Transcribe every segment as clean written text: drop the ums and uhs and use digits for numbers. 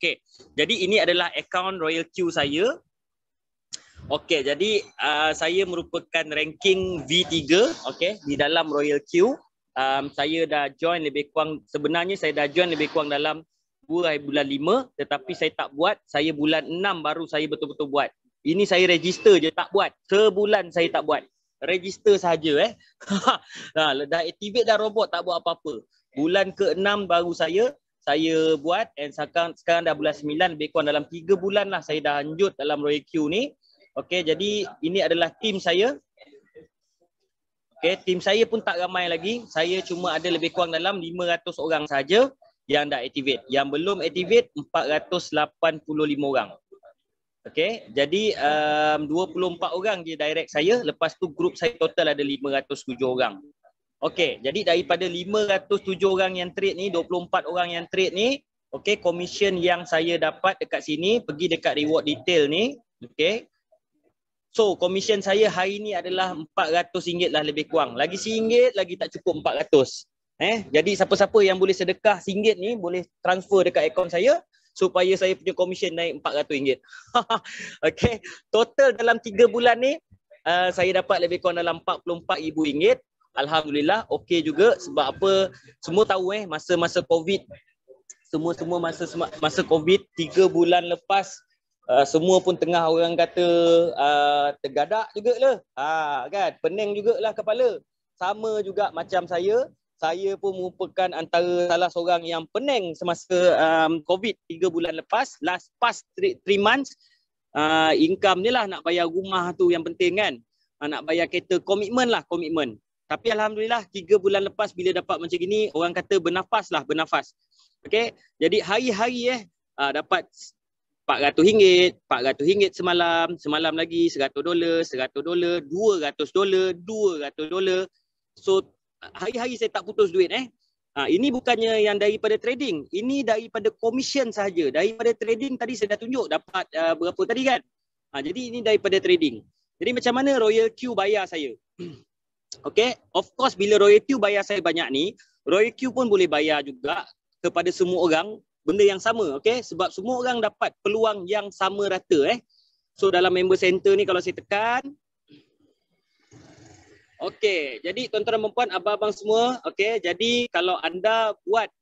Okey. Jadi ini adalah akaun Royal Q saya. Okey, jadi saya merupakan ranking V3, okey, di dalam Royal Q. Saya dah join lebih kurang, sebenarnya saya dah join lebih kurang dalam bulan 5, tetapi saya tak buat. Saya bulan 6 baru saya betul-betul buat. Ini saya register je, tak buat. Sebulan saya tak buat. Register saja dah activate dah robot, tak buat apa-apa. Bulan ke-6 baru saya buat, and sekarang dah bulan 9, lebih kurang dalam 3 bulan lah saya dah lanjut dalam Royal Q ni. Okey, jadi ini adalah tim saya. Okey, tim saya pun tak ramai lagi. Saya cuma ada lebih kurang dalam 500 orang saja yang dah activate. Yang belum activate 485 orang. Okey, jadi 24 orang je direct saya. Lepas tu grup saya total ada 507 orang. Okey, jadi daripada 507 orang yang trade ni, 24 orang yang trade ni, okey, commission yang saya dapat dekat sini, pergi dekat reward detail ni, okey. So, komisen saya hari ni adalah RM400 lah lebih kurang. Lagi RM1 lagi tak cukup 400. Jadi siapa-siapa yang boleh sedekah RM1 ni boleh transfer dekat akaun saya supaya saya punya komisen naik RM400. Okey, total dalam 3 bulan ni saya dapat lebih kurang dalam RM44,000. Alhamdulillah, okey juga. Sebab apa? Semua tahu masa-masa Covid, masa Covid 3 bulan lepas, semua pun tengah orang kata tergadak jugalah. Kan, pening jugalah kepala. Sama juga macam saya pun merupakan antara salah seorang yang pening semasa Covid 3 bulan lepas. Past 3 months, income ni lah, nak bayar rumah tu yang penting kan. Nak bayar kereta, komitmen. Tapi Alhamdulillah 3 bulan lepas bila dapat macam gini, orang kata bernafas. Okey, jadi hari-hari dapat RM400, RM400 semalam lagi $100, $200, $200. So hari-hari saya tak putus duit Ini bukannya yang daripada trading, ini daripada commission sahaja. Daripada trading tadi saya dah tunjuk dapat berapa tadi kan. Jadi ini daripada trading. Jadi macam mana Royal Q bayar saya? Okey, of course bila Royal Q bayar saya banyak ni, Royal Q pun boleh bayar juga kepada semua orang benda yang sama, okey, sebab semua orang dapat peluang yang sama rata So dalam member center ni kalau saya tekan, okey, jadi tuan-tuan dan puan, abang-abang semua, okey, jadi kalau anda buat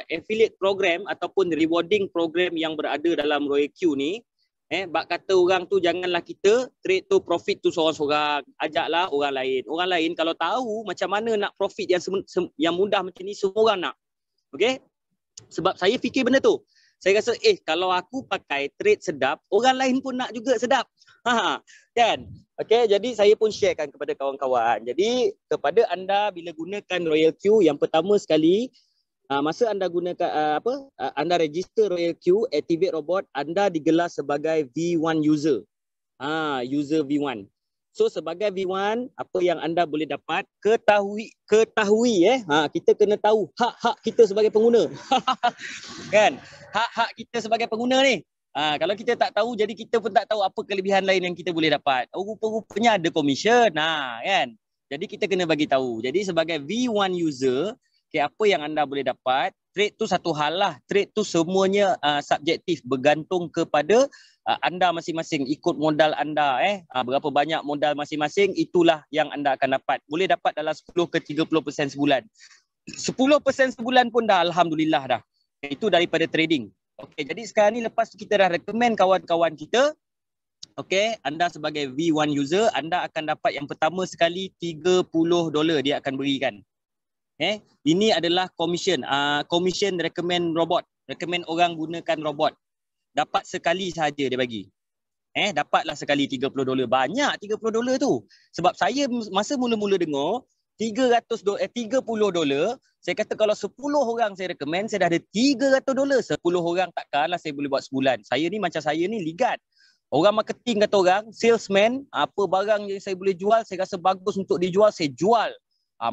affiliate program ataupun rewarding program yang berada dalam Royal Q ni, bak kata orang tu janganlah kita trade tu profit tu seorang-seorang, ajaklah orang lain. Orang lain kalau tahu macam mana nak profit yang mudah macam ni, semua orang nak. Okey? Sebab saya fikir benda tu. Saya rasa kalau aku pakai trade sedap, orang lain pun nak juga sedap. Kan? Okey, jadi saya pun sharekan kepada kawan-kawan. Jadi kepada anda bila gunakan Royal Q, yang pertama sekali masa anda gunakan anda register Royal Q, activate robot, anda digelar sebagai V1 user. User V1. So sebagai V1, apa yang anda boleh dapat, ketahui kita kena tahu hak-hak kita sebagai pengguna. Kan? Hak-hak kita sebagai pengguna ni. Kalau kita tak tahu, jadi kita pun tak tahu apa kelebihan lain yang kita boleh dapat. Rupa-rupanya ada commission, kan? Jadi kita kena bagi tahu. Jadi sebagai V1 user, apa yang anda boleh dapat, trade tu satu hal lah. Trade tu semuanya subjektif, bergantung kepada anda masing-masing, ikut modal anda berapa banyak modal masing-masing, itulah yang anda akan dapat. Boleh dapat dalam 10 ke 30% sebulan. 10% sebulan pun dah alhamdulillah dah. Itu daripada trading. Okey, jadi sekarang ni lepas kita dah recommend kawan-kawan kita, okey, anda sebagai V1 user, anda akan dapat yang pertama sekali $30 dia akan berikan. Ini adalah commission. Commission recommend robot, recommend orang gunakan robot. Dapat sekali sahaja dia bagi. Dapatlah sekali $30. Banyak $30 tu. Sebab saya masa mula-mula dengar $30, saya kata kalau 10 orang saya recommend, saya dah ada $300. 10 orang takkanlah saya boleh buat sebulan. Saya ni ligat. Orang marketing kata orang, salesman, apa barang yang saya boleh jual, saya rasa bagus untuk dijual, saya jual.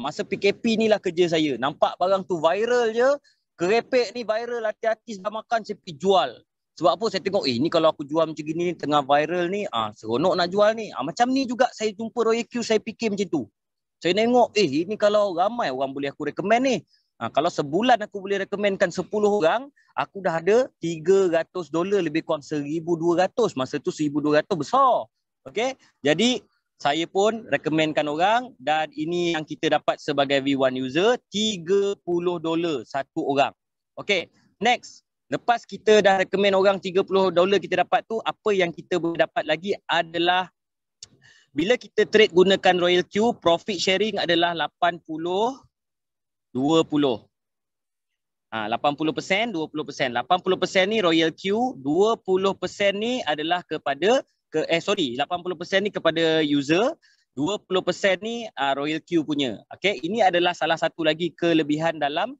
Masa PKP ni lah kerja saya. Nampak barang tu viral je, kerepek ni viral, hati-hati dah makan, saya pergi jual. Sebab apa? Saya tengok, ni kalau aku jual macam gini, tengah viral ni, seronok nak jual ni. Macam ni juga saya jumpa Royal Q, saya fikir macam tu. Saya tengok, ini kalau ramai orang boleh aku recommend ni. Kalau sebulan aku boleh rekomenkan 10 orang, aku dah ada $300, lebih kurang 1,200. Masa tu 1,200 besar. Okey. Jadi saya pun rekomenkan orang dan ini yang kita dapat sebagai V1 user, $30 satu orang. Okey. Next, lepas kita dah rekomen orang $30 kita dapat tu, apa yang kita boleh dapat lagi adalah bila kita trade gunakan Royal Q, profit sharing adalah 80%, 20%. 80%, 20%. 80% ni Royal Q, 20% ni adalah kepada 80% ni kepada user, 20% ni Royal Q punya. Okey, ini adalah salah satu lagi kelebihan dalam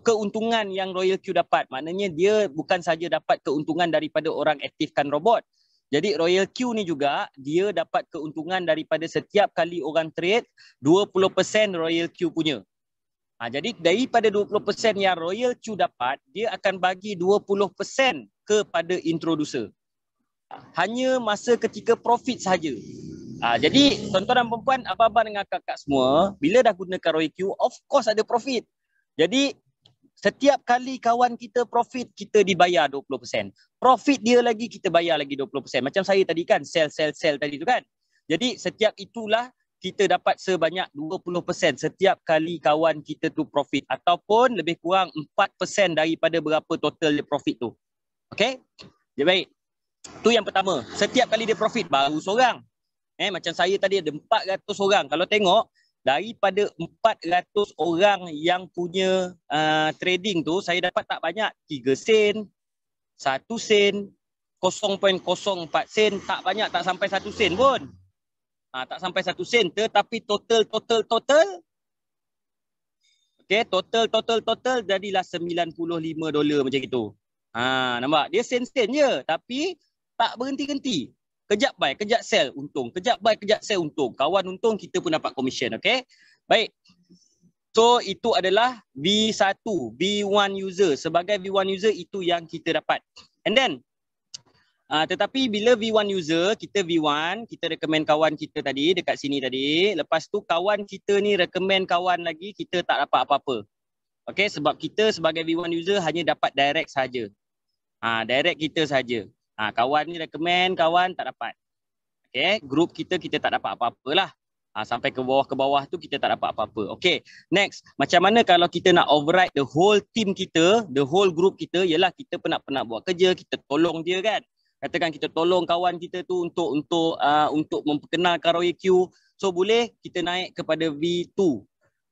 keuntungan yang Royal Q dapat. Maknanya dia bukan saja dapat keuntungan daripada orang aktifkan robot. Jadi Royal Q ni juga dia dapat keuntungan daripada setiap kali orang trade 20% Royal Q punya. Jadi daripada 20% yang Royal Q dapat, dia akan bagi 20% kepada introducer. Hanya masa ketika profit sahaja. Jadi tuan-tuan dan puan-puan, abang-abang dengan kakak semua, bila dah gunakan Royal Q, of course ada profit. Jadi setiap kali kawan kita profit, kita dibayar 20%. Profit dia lagi, kita bayar lagi 20%. Macam saya tadi kan, sell tadi tu kan. Jadi setiap itulah kita dapat sebanyak 20% setiap kali kawan kita tu profit. Ataupun lebih kurang 4% daripada berapa total dia profit tu. Okay? Jadi baik. Tu yang pertama. Setiap kali dia profit, baru seorang. Macam saya tadi ada 400 orang. Kalau tengok, daripada 400 orang yang punya trading tu, saya dapat tak banyak. 3 sen, 1 sen, 0.04 sen, tak banyak, tak sampai 1 sen pun. Tak sampai 1 sen, tetapi total. Okay, total jadilah $95 macam itu. Nampak? Dia sen-sen je, tapi tak berhenti-henti. Kejap buy, kejap sell, untung. Kejap buy, kejap sell, untung. Kawan untung, kita pun dapat commission. Okay? Baik. So, itu adalah V1, V1 user. Sebagai V1 user, itu yang kita dapat. And then, tetapi bila V1 user, kita V1, kita recommend kawan kita tadi, dekat sini tadi. Lepas tu kawan kita ni recommend kawan lagi, kita tak dapat apa-apa. Okay, sebab kita sebagai V1 user hanya dapat direct saja. Direct kita saja. Kawan ni recommend, kawan tak dapat. Okay, group kita tak dapat apa-apa lah. Sampai ke bawah tu kita tak dapat apa-apa. Okay, next. Macam mana kalau kita nak override the whole team kita, the whole group kita, ialah kita pernah buat kerja, kita tolong dia kan. Katakan kita tolong kawan kita tu untuk memperkenalkan Royal Q. So boleh kita naik kepada V2.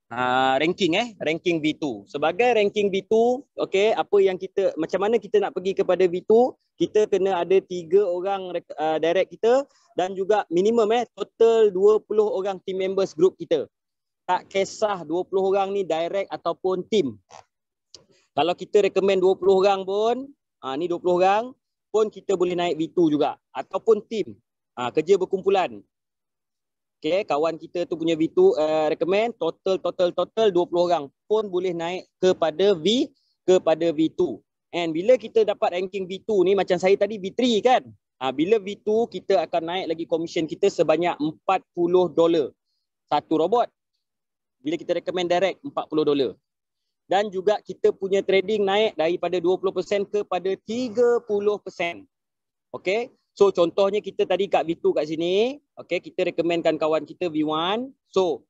Ranking V2. Sebagai ranking V2, okey, apa yang kita, macam mana kita nak pergi kepada V2? Kita kena ada 3 orang direct kita dan juga minimum total 20 orang team members group kita. Tak kisah 20 orang ni direct ataupun team. Kalau kita recommend 20 orang pun, ni 20 orang pun kita boleh naik V2 juga ataupun team. Kerja berkumpulan. Okay, kawan kita tu punya V2 recommend total 20 orang pun boleh naik kepada V2. And bila kita dapat ranking V2 ni, macam saya tadi V3 kan. Bila V2 kita akan naik lagi commission kita sebanyak $40 satu robot. Bila kita recommend direct $40. Dan juga kita punya trading naik daripada 20% kepada 30%. Okay. So contohnya kita tadi kat V2 kat sini. Okay. Kita recommendkan kawan kita V1. So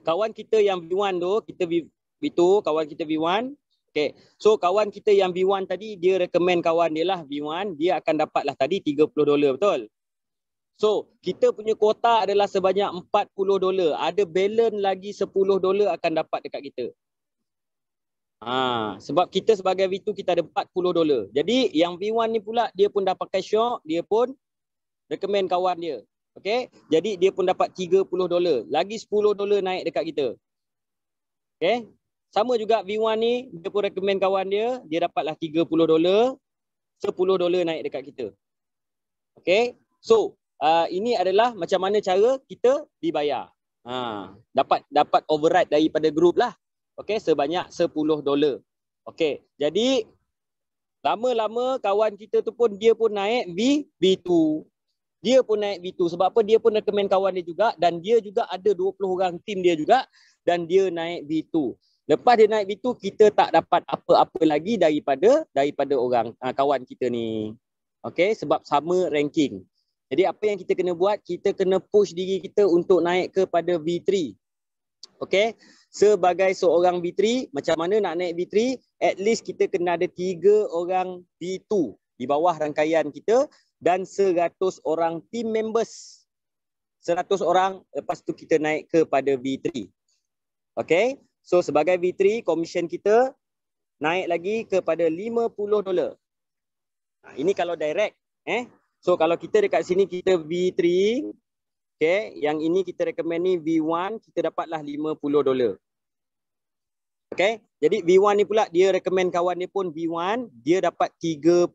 kawan kita yang V1 tu, kita V2, kawan kita V1. Okay. So kawan kita yang V1 tadi, dia recommend kawan dia lah V1. Dia akan dapatlah tadi $30, betul? So kita punya kuota adalah sebanyak $40. Ada balance lagi $10 akan dapat dekat kita. Sebab kita sebagai V2 kita ada $40. Jadi yang V1 ni pula dia pun dah pakai shock, dia pun recommend kawan dia. Okey, jadi dia pun dapat $30. Lagi $10 naik dekat kita. Okey. Sama juga V1 ni dia pun recommend kawan dia, dia dapatlah $30. $10 naik dekat kita. Okey. So, ini adalah macam mana cara kita dibayar. Dapat override daripada group lah. Okey, sebanyak $10. Okey, jadi lama-lama kawan kita tu pun dia pun naik V2. Dia pun naik V2 sebab apa? Dia pun recommend kawan dia juga dan dia juga ada 20 orang tim dia juga dan dia naik V2. Lepas dia naik V2, kita tak dapat apa-apa lagi daripada orang kawan kita ni. Okay, sebab sama ranking. Jadi apa yang kita kena buat, kita kena push diri kita untuk naik kepada V3. Okay, sebagai seorang V3, macam mana nak naik V3? At least kita kena ada 3 orang V2 di bawah rangkaian kita dan 100 orang team members. 100 orang, lepas tu kita naik kepada V3. Okay, so sebagai V3, komisen kita naik lagi kepada $50. Ini kalau direct. So kalau kita dekat sini kita V3, okay, yang ini kita recommend ni V1, kita dapatlah $50. Okay, jadi V1 ni pula dia recommend kawan dia pun V1, dia dapat $30.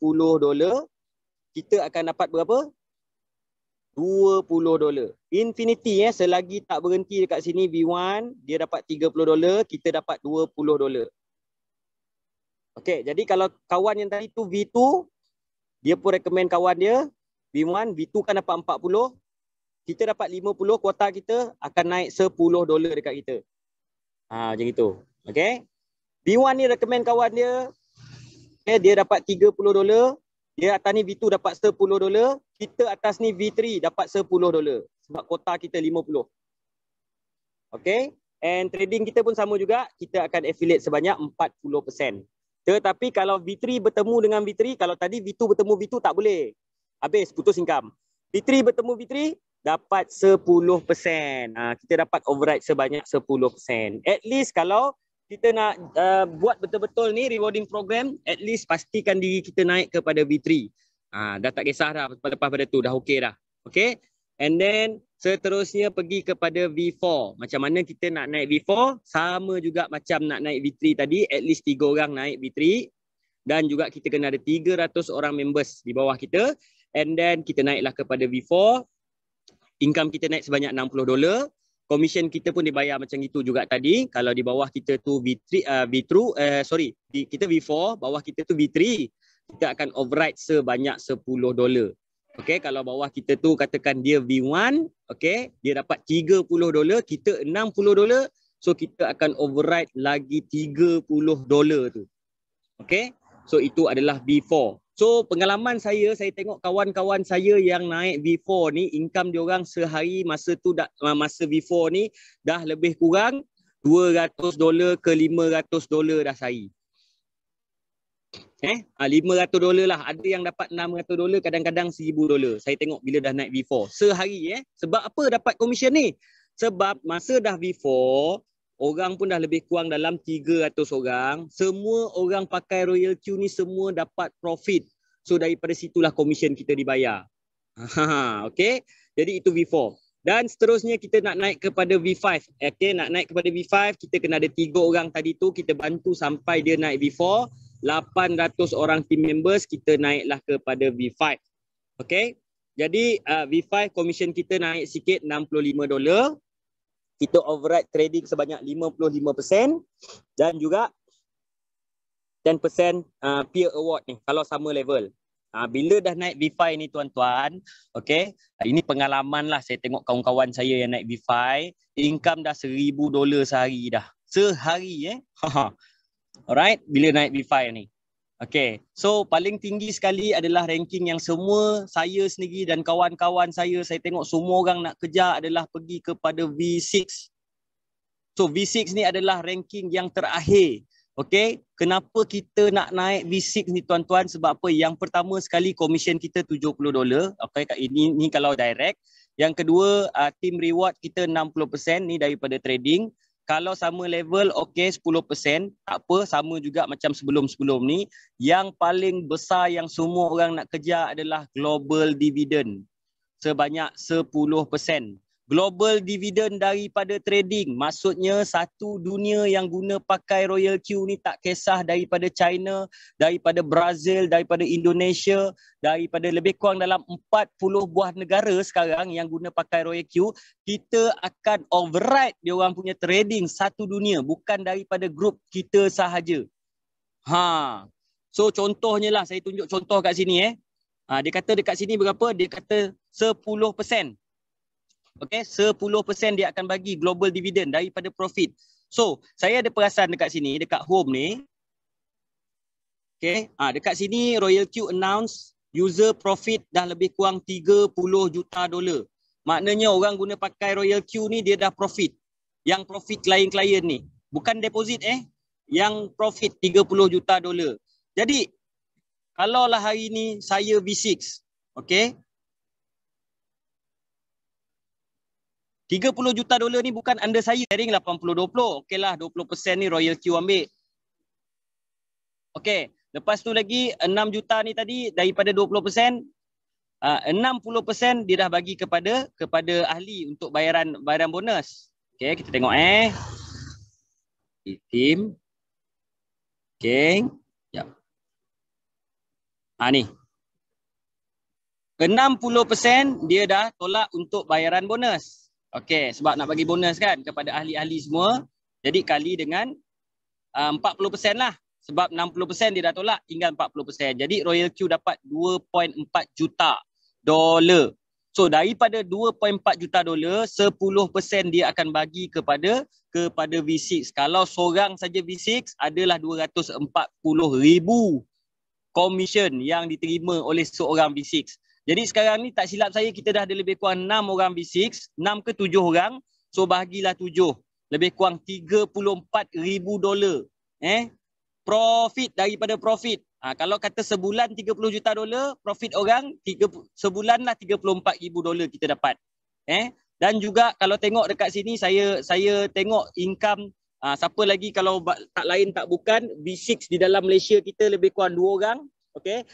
Kita akan dapat berapa? $20. Infinity selagi tak berhenti dekat sini V1, dia dapat $30, kita dapat $20. Okay, jadi kalau kawan yang tadi tu V2, dia pun recommend kawan dia V1, V2 kan dapat 40, kita dapat 50, kuota kita akan naik $10 dekat kita. Macam itu. Okay. V1 ni recommend kawan dia, okay, dia dapat $30, dia atas ni V2 dapat $10, kita atas ni V3 dapat $10 sebab kuota kita 50. Okay. And trading kita pun sama juga, kita akan affiliate sebanyak 40%. Tetapi kalau V3 bertemu dengan V3, kalau tadi V2 bertemu V2 tak boleh. Habis, putus income. V3 bertemu V3, dapat 10%. Kita dapat override sebanyak 10%. At least kalau kita nak buat betul-betul ni rewarding program, at least pastikan diri kita naik kepada V3. Dah tak kisah dah lepas pada tu, dah okey dah. Okay. And then seterusnya pergi kepada V4. Macam mana kita nak naik V4? Sama juga macam nak naik V3 tadi, at least 3 orang naik V3. Dan juga kita kena ada 300 orang members di bawah kita. And then kita naiklah kepada V4. Income kita naik sebanyak $60. Commission kita pun dibayar macam itu juga tadi. Kalau di bawah kita tu kita V4, bawah kita tu V3, kita akan override sebanyak $10. Okay, kalau bawah kita tu katakan dia V1, okay, dia dapat $30, kita $60, so kita akan override lagi $30 tu. Okay, so itu adalah V4. So pengalaman saya tengok kawan-kawan saya yang naik V4 ni, income diorang sehari masa V4 ni dah lebih kurang $200 ke $500 dah sehari. $500 lah. Ada yang dapat $600, kadang-kadang $1,000. Saya tengok bila dah naik V4 sehari. Sebab apa dapat komisen ni? Sebab masa dah V4, orang pun dah lebih kurang dalam 300 orang. Semua orang pakai Royal Q ni semua dapat profit. So daripada situlah komisen kita dibayar. Okay. Jadi itu V4. Dan seterusnya kita nak naik kepada V5. Okay, nak naik kepada V5, kita kena ada 3 orang tadi tu, kita bantu sampai dia naik V4. 800 orang team members, kita naiklah kepada V5. Okay. Jadi V5 komisen kita naik sikit $65. Kita override trading sebanyak 55% dan juga 10% peer award ni kalau sama level. Bila dah naik V5 ni tuan-tuan, okay, ini pengalaman lah, saya tengok kawan-kawan saya yang naik V5, income dah $1,000 sehari dah. Sehari Alright, bila naik V5 ni. Okay, so paling tinggi sekali adalah ranking yang semua saya sendiri dan kawan-kawan saya tengok semua orang nak kejar adalah pergi kepada V6. So V6 ni adalah ranking yang terakhir. Okay, kenapa kita nak naik V6 ni tuan-tuan? Sebab apa? Yang pertama sekali komisen kita $70. Okay, ini kalau direct. Yang kedua, team reward kita 60% ni daripada trading. Kalau sama level, okay 10%. Tak apa, sama juga macam sebelum-sebelum ni. Yang paling besar yang semua orang nak kejar adalah global dividend. Sebanyak 10%. Global dividend daripada trading. Maksudnya satu dunia yang guna pakai Royal Q ni tak kisah daripada China, daripada Brazil, daripada Indonesia, daripada lebih kurang dalam 40 buah negara sekarang yang guna pakai Royal Q, kita akan override dia orang punya trading satu dunia, bukan daripada grup kita sahaja. So contohnya lah, saya tunjuk contoh kat sini dia kata dekat sini berapa? Dia kata 10%. Okay, 10% dia akan bagi global dividend daripada profit. So, saya ada perasan dekat sini, dekat home ni. Okay, dekat sini Royal Q announce user profit dah lebih kurang 30 juta dolar. Maknanya orang guna pakai Royal Q ni dia dah profit. Yang profit klien-klien ni. Bukan deposit yang profit 30 juta dolar. Jadi, kalaulah hari ni saya V6, okay, 30 juta dolar ni bukan under saya, sharing 80-20. Okey lah, 20% ni Royal Q ambil. Okey, lepas tu lagi 6 juta ni tadi daripada 20%, 60% dia dah bagi kepada ahli untuk bayaran bonus. Okey, kita tengok Tim. Okey. Ya. Ni. 60% dia dah tolak untuk bayaran bonus. Okey, sebab nak bagi bonus kan kepada ahli-ahli semua. Jadi kali dengan 40% lah. Sebab 60% dia dah tolak, tinggal 40%. Jadi Royal Q dapat 2.4 juta dolar. So daripada 2.4 juta dolar, 10% dia akan bagi kepada V6. Kalau seorang saja V6 adalah 240,000 komisen yang diterima oleh seorang V6. Jadi sekarang ni tak silap saya kita dah ada lebih kurang 6 orang V6, 6 ke 7 orang. So bahagilah 7, lebih kurang 34,000 dolar. Profit daripada profit. Kalau kata sebulan 30 juta dolar, profit orang sebulan lah 34,000 dolar kita dapat. Dan juga kalau tengok dekat sini saya tengok income siapa lagi kalau tak lain tak bukan V6 di dalam Malaysia kita lebih kurang 2 orang. Okey.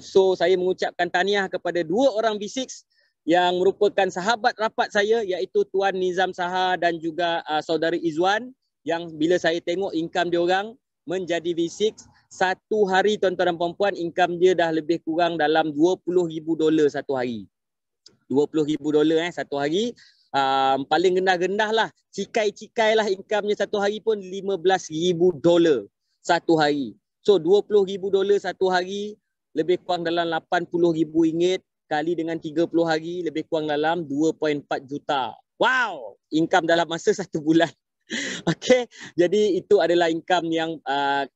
So saya mengucapkan tahniah kepada 2 orang V6 yang merupakan sahabat rapat saya iaitu Tuan Nizam Saha dan juga saudari Izwan yang bila saya tengok income dia orang menjadi V6 satu hari tuan-tuan dan puan-puan income dia dah lebih kurang dalam 20,000 dolar satu hari. 20,000 dolar satu hari. Paling rendah-rendah lah cikai-cikai lah income-nya satu hari pun 15,000 dolar satu hari. So 20,000 dolar satu hari lebih kurang dalam 80,000 ringgit kali dengan 30 hari lebih kurang dalam 2.4 juta. Wow, income dalam masa 1 bulan. Okey, jadi itu adalah income yang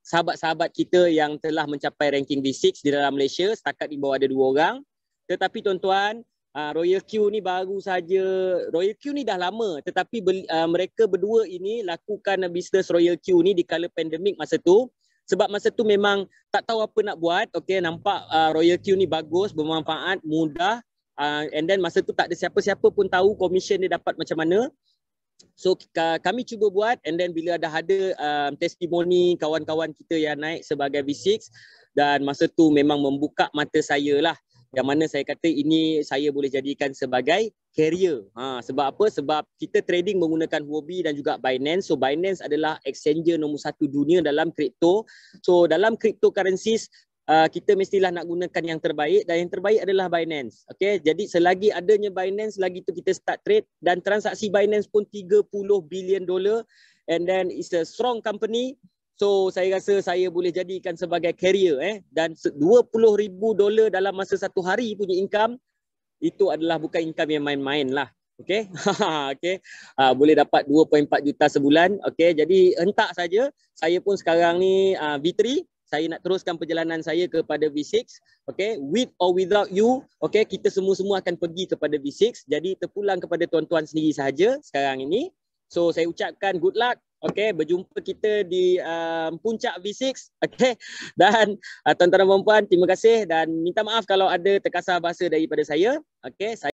sahabat-sahabat kita yang telah mencapai ranking V6 di dalam Malaysia. Setakat di bawah ada 2 orang. Tetapi tuan-tuan, Royal Q ni baru saja, Royal Q ni dah lama tetapi mereka berdua ini lakukan bisnes Royal Q ni di kala pandemik masa tu. Sebab masa tu memang tak tahu apa nak buat. Okey, nampak Royal Q ni bagus, bermanfaat, mudah. And then masa tu tak ada siapa-siapa pun tahu komisen dia dapat macam mana. So kami cuba buat and then bila dah ada testimoni kawan-kawan kita yang naik sebagai V6 dan masa tu memang membuka mata saya lah. Yang mana saya kata ini saya boleh jadikan sebagai career. Sebab apa? Sebab kita trading menggunakan Huobi dan juga Binance. So Binance adalah exchanger nombor 1 dunia dalam kripto. So dalam cryptocurrencies kita mestilah nak gunakan yang terbaik dan yang terbaik adalah Binance. Okey, jadi selagi adanya Binance lagi tu kita start trade dan transaksi Binance pun 30 bilion dolar and then it's a strong company. So saya rasa saya boleh jadikan sebagai carrier dan 20,000 dolar dalam masa 1 hari punya income itu adalah bukan income yang main-main lah. Okey. Okey. Boleh dapat 2.4 juta sebulan. Okey, jadi hentak saja saya pun sekarang ni V3. Saya nak teruskan perjalanan saya kepada V6. Okay, with or without you, okay, kita semua-semua akan pergi kepada V6. Jadi terpulang kepada tuan-tuan sendiri sahaja sekarang ini. So saya ucapkan good luck. Okay, berjumpa kita di puncak V6. Okay, dan tuan-tuan dan puan-puan terima kasih dan minta maaf kalau ada terkasar bahasa daripada saya. Okay,